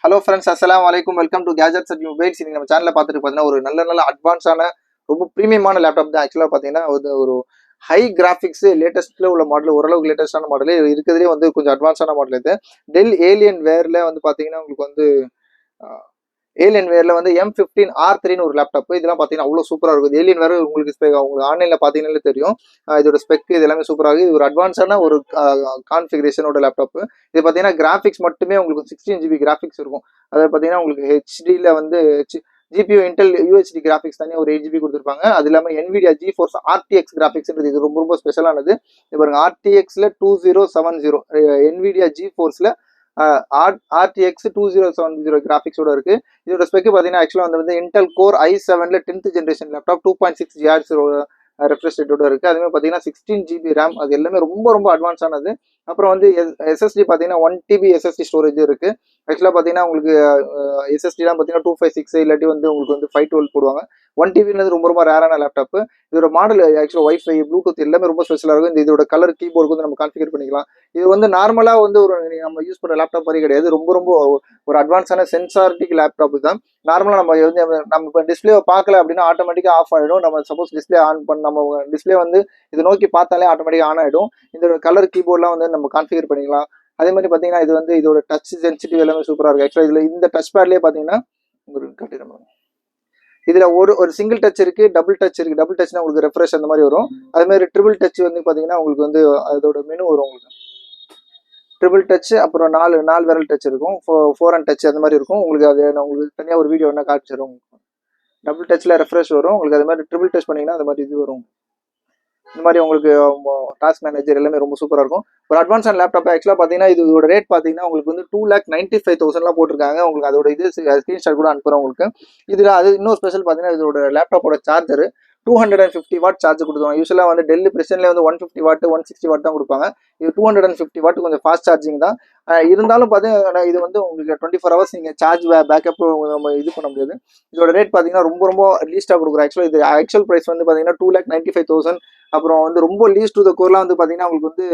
Hello friends, அஸ்ஸலாமு அலைக்கும். Welcome to gadgets at mobiles. இன்னைக்கு நம்ம சேனலில் பார்த்துட்டு பார்த்தீங்கன்னா ஒரு நல்ல அட்வான்ஸான ரொம்ப ப்ரீமியமான லேப்டாப் தான். ஆக்சுவலாக பார்த்தீங்கன்னா ஒரு ஹை கிராஃபிக்ஸ் லேட்டஸ்ட்டில் உள்ள மாடல், ஓரளவுக்கு லேட்டஸ்டான மாடல் இருக்கிறதுலே வந்து கொஞ்சம் அட்வான்ஸான மாடல் இது. டெல் ஏலியன் வேரில் வந்து பார்த்தீங்கன்னா உங்களுக்கு வந்து ஏலியன் வேர்ல வந்து M15R3 ஒரு லேப்டாப். இதெல்லாம் பார்த்தீங்கன்னா அவ்வளோ சூப்பராக இருக்கும். ஏலியன் வேர் உங்களுக்கு உங்களுக்கு ஆன்லைனில் பார்த்தீங்கன்னாலே தெரியும். இதோட ஸ்பெக் இது எல்லாமே சூப்பராக இருக்குது. இது ஒரு அட்வான்ஸான ஒரு கான்ஃபிகரேஷனோட லேப்டாப். இது பார்த்தீங்கன்னா கிராஃபிக்ஸ் மட்டுமே உங்களுக்கு 16 GB கிராஃபிக்ஸ் இருக்கும். அதாவது பார்த்தீங்கன்னா உங்களுக்கு ஹெச்டியில் வந்து ஜிபியூ இன்டெல் யூஹெச்டி கிராஃபிக்ஸ் தனியாக ஒரு 8 GB கொடுத்துருப்பாங்க. அது இல்லாமல் NVIDIA GeForce RTX கிராஃபிக்ஸ்ன்றது இது ரொம்ப ஸ்பெஷலானது. இது பாருங்க, RTXல 2070 NVIDIA GeForceல RTX 2070 கிராஃபிக்ஸோட இருக்கு. இதோட ஸ்பெக் பார்த்தீங்கன்னா ஆக்சுவலாக வந்து இன்டெல் கோர் i7ல 10th generation laptop 2.6 GHz refresh ரேட்டோட இருக்கு. அதுமாதிரி பார்த்தீங்கன்னா 16 GB ரேம். அது எல்லாமே ரொம்ப அட்வான்ஸ் ஆனது. அப்புறம் வந்து SSD பார்த்தீங்கன்னா 1 TB SSD ஸ்டோரேஜ் இருக்கு. ஆக்சுவலாக பார்த்தீங்கன்னா உங்களுக்கு SSDலாம் பார்த்தீங்கன்னா 256 இல்லாட்டி வந்து உங்களுக்கு வந்து 512 போடுவாங்க. 1 TBன்றது ரொம்ப ரேரான லேப்டாப். இதோட மாடல் ஆக்சுவலாக வைஃபை, ப்ளூடூத் எல்லாமே ரொம்ப ஸ்பெஷலாக இருக்கும். இதோட கலர் கீபோர்டுக்கு வந்து நம்ம கான்ஃபிகர் பண்ணிக்கலாம். இது வந்து நார்மலாக வந்து ஒரு நம்ம யூஸ் பண்ணுற லேப்டாப் மாதிரி கிடையாது. ரொம்ப ஒரு அட்வான்ஸான சென்சாரிட்டிக் லேப்டாப் தான். நார்மலாக நம்ம வந்து நம்ம இப்போ டிஸ்பிளேவை பார்க்கல அப்படின்னா ஆட்டோமேட்டிக்காக ஆஃப் ஆகிடும். நம்ம சப்போஸ் டிஸ்பிளே ஆன் பண்ண நம்ம டிஸ்பிளே வந்து இதை நோக்கி பார்த்தாலே ஆட்டோமேட்டிக்காக ஆன் ஆகிடும். இதோட கலர் கீபோர்ட்லாம் வந்து நம்ம கான்ஃபிகர் பண்ணிக்கலாம். அதே மாதிரி பார்த்தீங்கன்னா இது வந்து இதோட டச் சென்சிட்டிவ் எல்லாமே சூப்பராக இருக்கும். ஆக்சுவலாக இதில் இந்த டச் பேட்லேயே பார்த்தீங்கன்னா உங்களுக்கு கட்டிடணும். இதில் ஒரு சிங்கிள் டச் இருக்குது, டபுள் டச் இருக்குது. டபுள் டச்னா உங்களுக்கு ரெஃப்ரெஷ் அந்த மாதிரி வரும். அதேமாதிரி ட்ரிபிள் டச் வந்து பார்த்தீங்கன்னா உங்களுக்கு வந்து அதோட மெனு வரும். உங்களுக்கு ட்ரிபிள் டச், அப்புறம் நாலு விரல் டச் இருக்கும், 4 அண்ட் டச் அந்த மாதிரி இருக்கும். உங்களுக்கு அது நான் உங்களுக்கு தனியாக ஒரு வீடியோ என்ன காமிச்சிடும். டபுள் டச்சில் ரெஃப்ரெஷ் வரும் உங்களுக்கு. அது மாதிரி ட்ரிபிள் டச் பண்ணிங்கன்னா அது மாதிரி இது வரும். இந்த மாதிரி உங்களுக்கு டாஸ்க் மேனேஜர் எல்லாமே ரொம்ப சூப்பராக இருக்கும். ஒரு அட்வான்ஸான லேப்டாப். ஆக்சுவலாக பார்த்தீங்கன்னா இதோட ரேட் பார்த்தீங்கன்னா உங்களுக்கு வந்து 2,95,000 போட்டிருக்காங்க. உங்களுக்கு அதோட இது ஸ்க்ரீன்ஷாட் கூட அனுப்புகிறேன் உங்களுக்கு. இதில் அது இன்னொரு ஸ்பெஷல் பார்த்தீங்கன்னா இதோட லேப்டாப்போட சார்ஜர் 250 வாட் சார்ஜ் கொடுத்துருவாங்க. யூஸ்வலாக வந்து டெல்லி பிரச்சனையில் வந்து 150 வாட் 160 வாட் தான் கொடுப்பாங்க. இது 250 வாட் கொஞ்சம் ஃபாஸ்ட் சார்ஜிங் தான். இருந்தாலும் பார்த்தீங்கன்னா இது வந்து உங்களுக்கு 24 ஹவர்ஸ் நீங்கள் சார்ஜ் பேக்கப் நம்ம இது பண்ண முடியாது. இதோட ரேட் பார்த்தீங்கன்னா ரொம்ப லீஸ்ட்டாக கொடுக்குறோம். ஆக்சுவலாக இது ஆக்சுவல் ப்ரைஸ் வந்து பார்த்தீங்கன்னா 2,95,000. அப்புறம் வந்து ரொம்ப லீஸ்ட் டு த கோர்லாம் வந்து பார்த்தீங்கன்னா உங்களுக்கு வந்து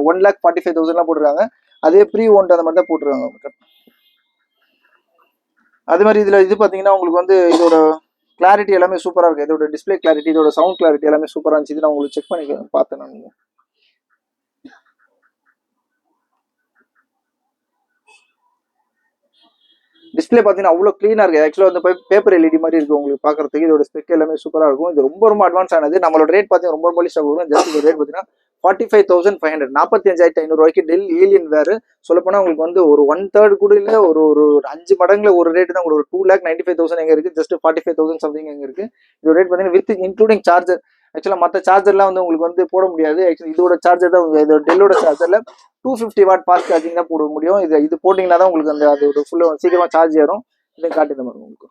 1,45,000 போட்டுருக்காங்க. அதே ப்ரீ ஓன்ட் அந்த மாதிரி தான் போட்டுருக்காங்க உங்களுக்கு. அது மாதிரி இதில் இது பார்த்தீங்கன்னா உங்களுக்கு வந்து இதோட கிளாரிட்டி எல்லாமே சூப்பராக இருக்குது. இதோட டிஸ்பிளே கிளாரிட்டி, இதோட சவுண்ட் கிளாரிட்டி எல்லாமே சூப்பராக இருந்துச்சு. இது நான் உங்களுக்கு செக் பண்ணி பார்த்தேன். நான் டிஸ்பிளே பார்த்தீங்கன்னா அவ்வளோ க்ளீனாக இருக்குது. ஆக்சுவலாக வந்து பேப்பர் LED மாதிரி இருக்குது உங்களுக்கு பார்க்குறதுக்கு. இதோட ஸ்பெக் எல்லாமே சூப்பராக இருக்கும். இது ரொம்ப அட்வான்ஸ் ஆனது. நம்மளோட ரேட் பார்த்தீங்கன்னா ரொம்ப லீஸ்டாக கொடுக்கும். ஜஸ்ட் இதோட ரேட் பார்த்தீங்கன்னா 45,500 45,500 டெல் ஏலியன் வேறு. சொல்லப்போனால் உங்களுக்கு வந்து ஒரு 1/3 கூட இல்லை, ஒரு 5 மடங்குல ஒரு ரேட்டு தான். ஒரு 2,95,000 எங்கே இருக்குது, ஜஸ்ட் 45,000 சம்திங் எங்கே இருக்குது. இதோட ரேட் பார்த்தீங்கன்னா வித் இன்க்ளூடிங் சார்ஜர். ஆக்சுவலாக மற்ற சார்ஜர்லாம் வந்து உங்களுக்கு வந்து போட முடியாது. ஆக்சுவலி இதோட சார்ஜர் தான், இதோட டெல்லோட சார்ஜரில் 250 வாட் ஃபாஸ்ட் சார்ஜிங் தான் போட முடியும். இது போட்டிங்கன்னா தான் உங்களுக்கு அந்த அது ஃபுல்லாக சீக்கிரமாக சார்ஜ் ஏறும். இதை காட்டி இந்த மாதிரி உங்களுக்கு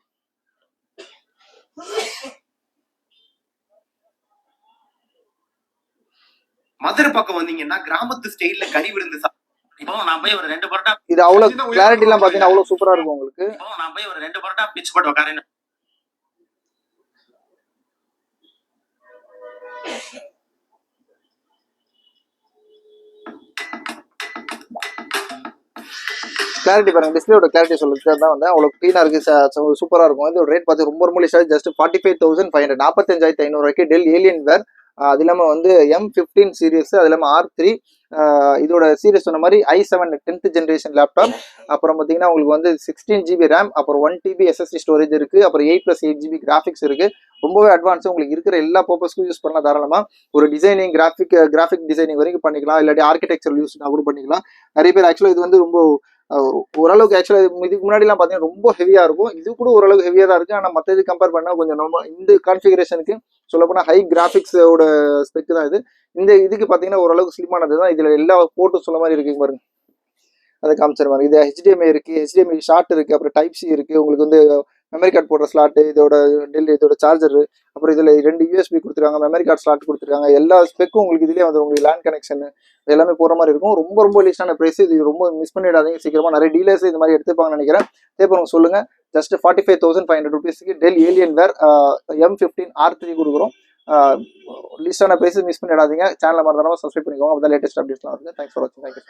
மதுரை பக்கம் வந்தீங்கன்னா கிராமத்து ஸ்டைல்ல கறி விருந்து நான் போய் ஒரு 2 பரோட்டா. இது அவ்வளவு கிளாரிட்டி எல்லாம் பாத்தீங்கன்னா அவ்வளவு சூப்பரா இருக்கும் உங்களுக்கு. நான் போய் ஒரு 2 பரோட்டா பிச்சு போட்டு உட்காரேன். கிளாரிட்டி பாருங்க, டிஸ்பிளேயோட கிளாரிட்டி சொல்லுறது தான் வந்து அவ்வளோ க்ளீனாக இருக்குது, சூப்பராக இருக்கும். இது ரேட் பார்த்து ரொம்ப லீஸ்டாக ஜஸ்ட் 45,500 45,500 டெல் ஏலியன் வேர். அது இல்லாமல் வந்து M15 சீரீஸ், அது இல்லாமல் R3 இதோட சீரீஸ் சொன்ன மாதிரி i7 10th ஜென்ரேஷன் லேப்டாப். அப்புறம் பார்த்தீங்கன்னா உங்களுக்கு வந்து 16 GB ரேம், அப்புறம் 1 TB SSD ஸ்டோரேஜ் இருக்குது, அப்புறம் 8+8 GB கிராஃபிக்ஸ் இருக்குது. ரொம்பவே அட்வான்ஸ். உங்களுக்கு இருக்கிற எல்லா பர்பஸ்க்கும் யூஸ் பண்ணலாம் தாராளமாக. ஒரு டிசைனிங் கிராஃபிக் டிசைனிங் வரைக்கும் பண்ணிக்கலாம், இல்லாட்டி ஆர்கிடெக்சர் யூஸ் கூட பண்ணிக்கலாம். நிறைய பேர் ஆக்சுவலாக இது வந்து ரொம்ப ஓரளவுக்கு ஆக்சுவலாக இதுக்கு முன்னாடிலாம் பார்த்தீங்கன்னா ரொம்ப ஹெவியாக இருக்கும். இது கூட ஓரளவுக்கு ஹெவியாக தான் இருக்குது. ஆனால் மற்ற இது கம்பேர் பண்ணால் கொஞ்சம் நம்ம இந்த கான்ஃபிகரேஷனுக்கு சொல்லப்போனால் ஹை கிராஃபிக்ஸோட ஸ்பெக் தான் இது. இந்த இதுக்கு பார்த்தீங்கன்னா ஓரளவுக்கு ஸ்லிமானது தான். இதில் எல்லா போட்டும் சொல்ல மாதிரி இருக்குங்க பாருங்க, அதை காமிச்சிருவாங்க. இது HDMI இருக்குது, HDMI ஷார்ட் இருக்குது, அப்புறம் டைப் C இருக்குது. உங்களுக்கு வந்து மெமரி கார்டு போடுற ஸ்லாட்டு, இதோட சார்ஜர், அப்புறம் இதில் 2 USB கொடுத்துருக்காங்க, மெமரி கார்டு ஸ்லாட் கொடுத்துருக்காங்க. எல்லா ஸ்பெக்கும் உங்களுக்கு இதிலே வந்து உங்களுக்கு லேண்ட் கனெக்ஷன் எல்லாமே போகிற மாதிரி இருக்கும். ரொம்ப லீஸ்டான ப்ரைஸ். இது ரொம்ப மிஸ் பண்ணிடாதீங்க. சீக்கிரமாக நிறைய டீலர்ஸ் இது மாதிரி எடுத்துப்பாங்கன்னு நினைக்கிறேன். தேவைப்படும் சொல்லுங்கள். ஜஸ்ட் 45,500 rupees டெல் ஏலியன் வேர் M15R3 கொடுக்குறோம். லீஸ்டான ப்ரைஸ் மிஸ் பண்ணிடாதீங்க. சேனலை மறந்துடாமல் சப்ஸ்கிரைப் பண்ணிக்கோங்க. அப்போ தான் லேட்டஸ்ட் அப்டேட்ஸ்லாம் வருது. தேங்க்ஸ் ஃபார் வாட்சிங். தேங்க்யூ.